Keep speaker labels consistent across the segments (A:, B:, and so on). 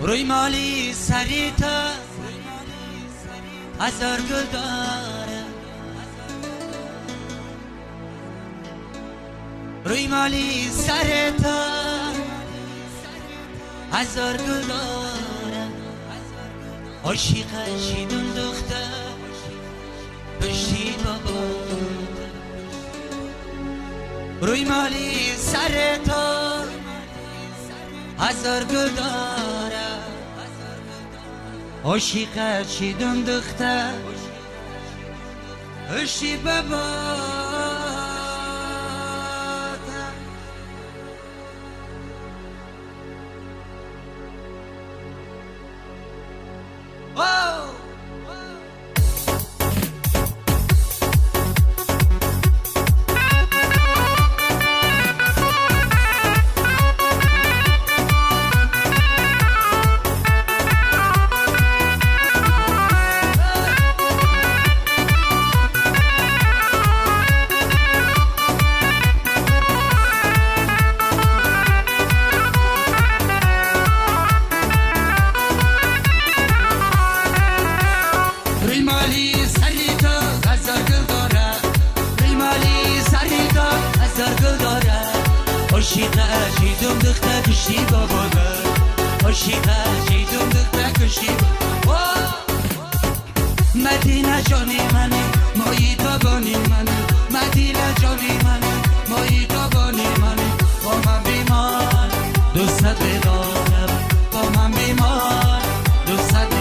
A: روی مالی سری تا هزار گل داره، روی مالی سر تا هزار گل داره. عاشقش دون دختر پشتی بابا، روی مالی سر تا هزار گل داره. عاشقش دون دختر پشتی بابا. عاشقش دون دختر کشتی بابا، عاشقش دون دختر کشتی بابا. مدینه جانی منی مایی تابانی منی، مدینه جانی منی مایی تابانی منی. با من بیمار دوست بدارم، با من بیمار دوست بدارم.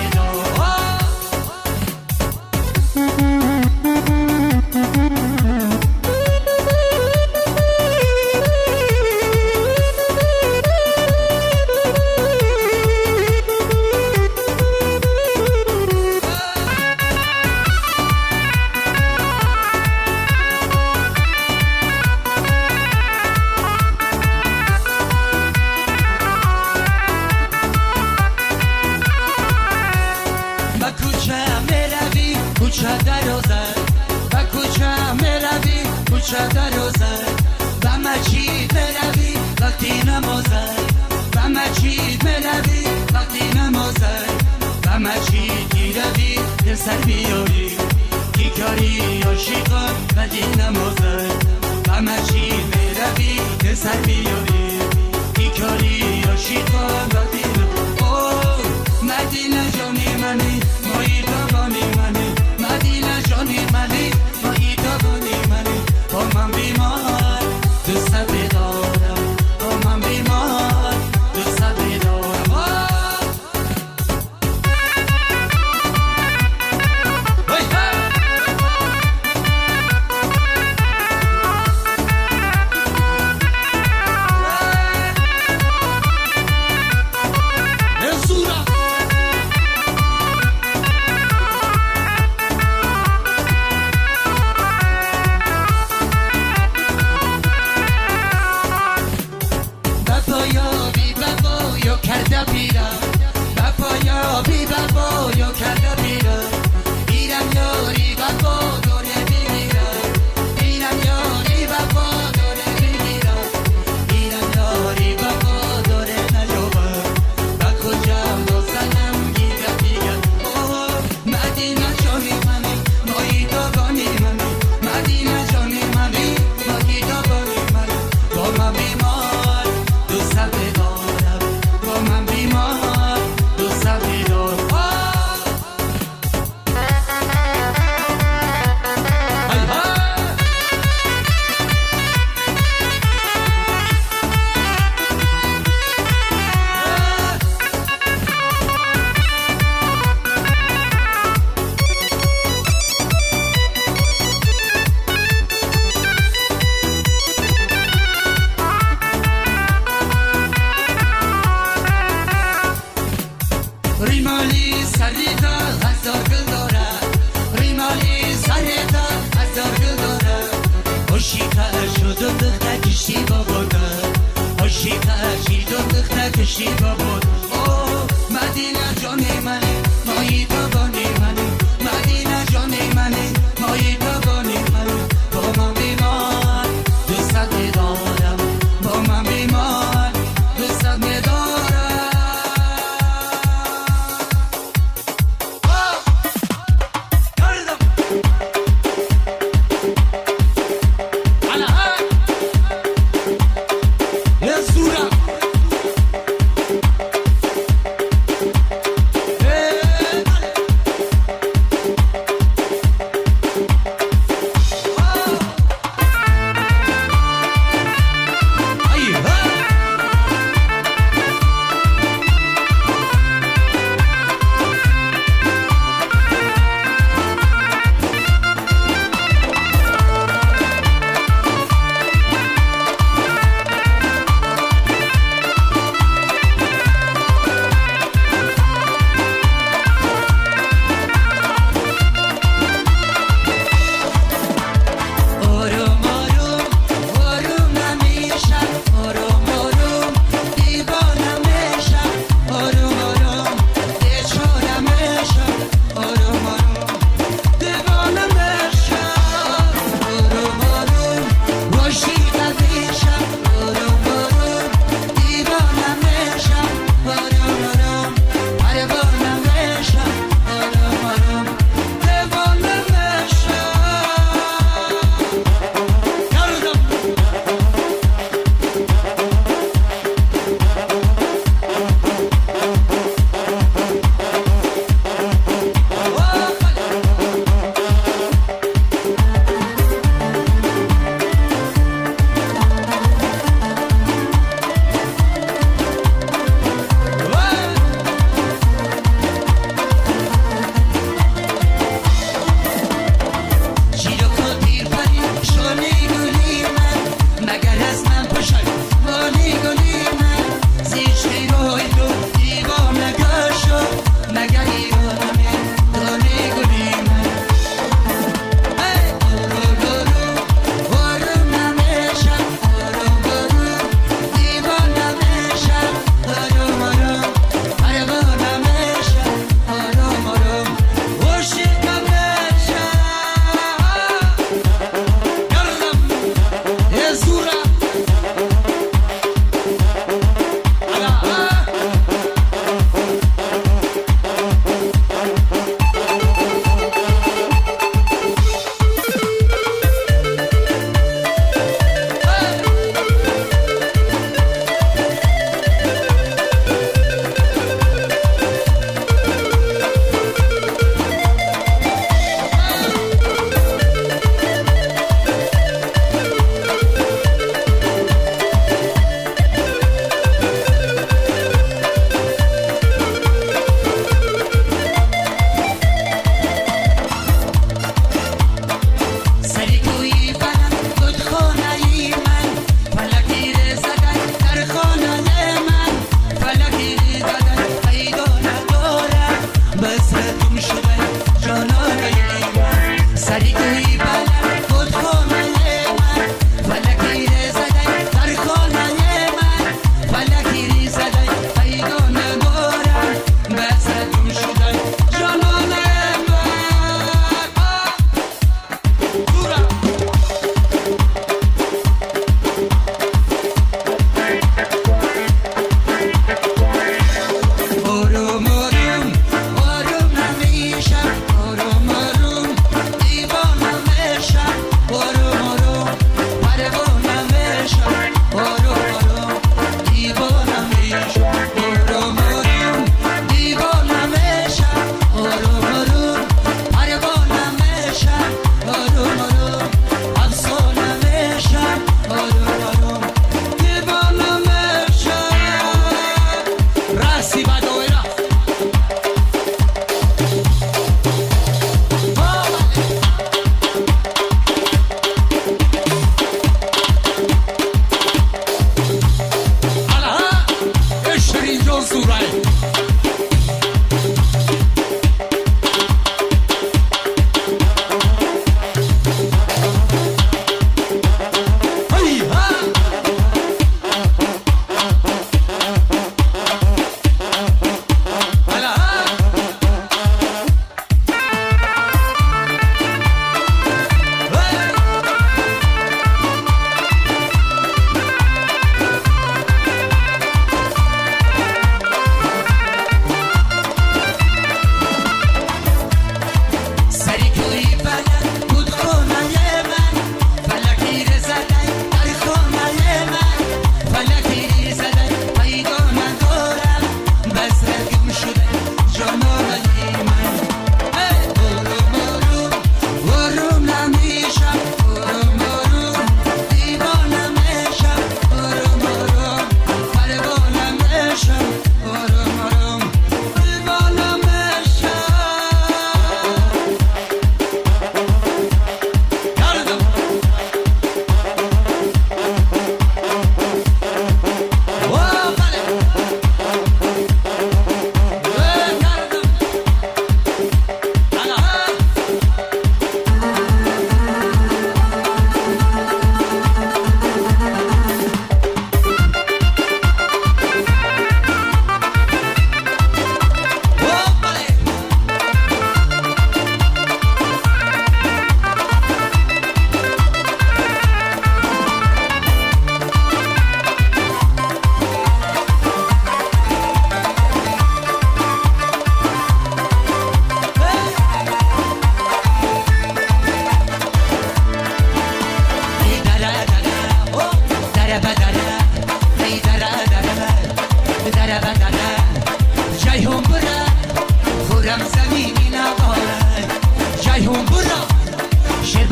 A: کوچه دروزه و کوچه میروی، کوچه دروزه و مچید میروی وقتی نمازه، و مچید میروی وقتی نمازه، و مچید گیروی دل سر بیاری کی کاری عاشقان بدی نمازه، و مچید میروی دل سر بیاری کی کاری عاشقان بدی نمازه. مدینه جانی منی مایی تابانی منی، مدینه جانی منی مایی تابانی منی. با من بیمار دوست بدارم، با من بیمار دوست بدارم. ریمالی سریتا هزار گل داره، ریمالی سریتا هزار گل داره. عاشقش دون دختر کشتی بابا، عاشقش دون دختر کشتی بابا. مدینه جانی منی مایی تابانی منی، مدینه جانی منی مایی تابانی منی. با من بیمار دوست بدارم، با من بیمار دوست بدارم.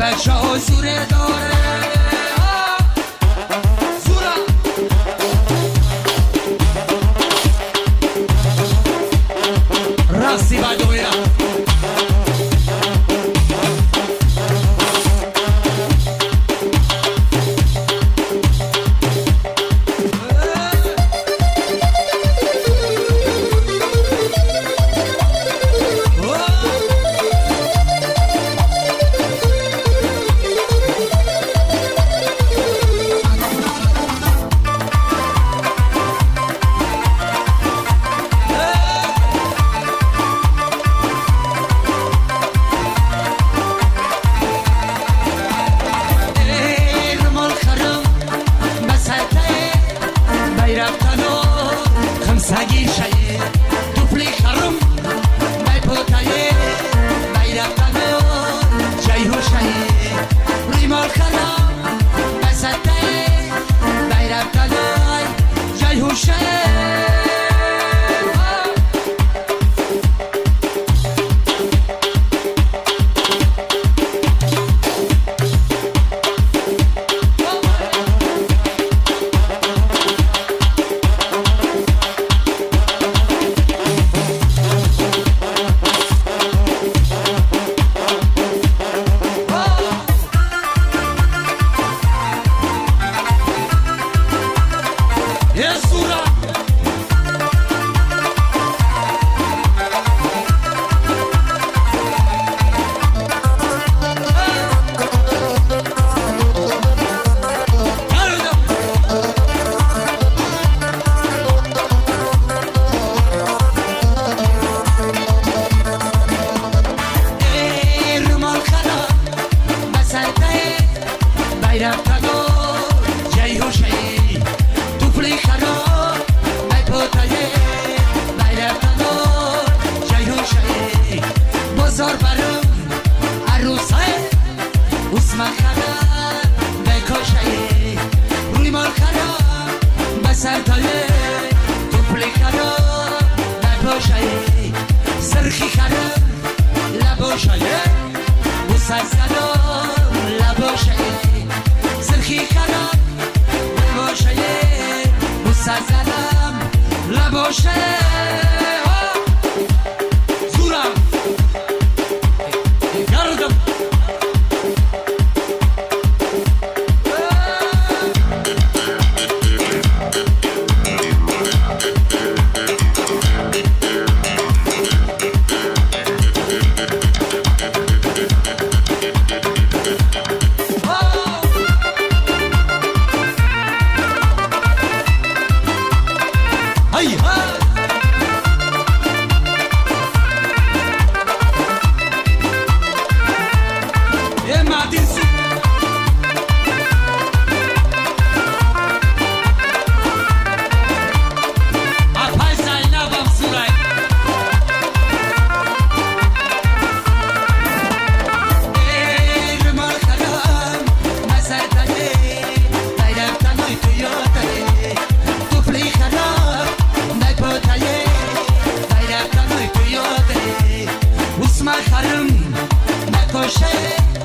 A: بچه ها زوره داره زورا راستی باید بگیرم سگی شایی دوپلی خرم بای پوتایی بای رفتنو جایو شایی ریمال خرم بسته بای رفتنو جایو شایی بازار برم عروسه اسم خرم بکاشه روی مال خرم بسر تایه توپلی خرم بپاشه سرخی خرم لباشه بسر سلام لباشه سرخی خرم لباشه بسر سلام لباشه خرم نکشه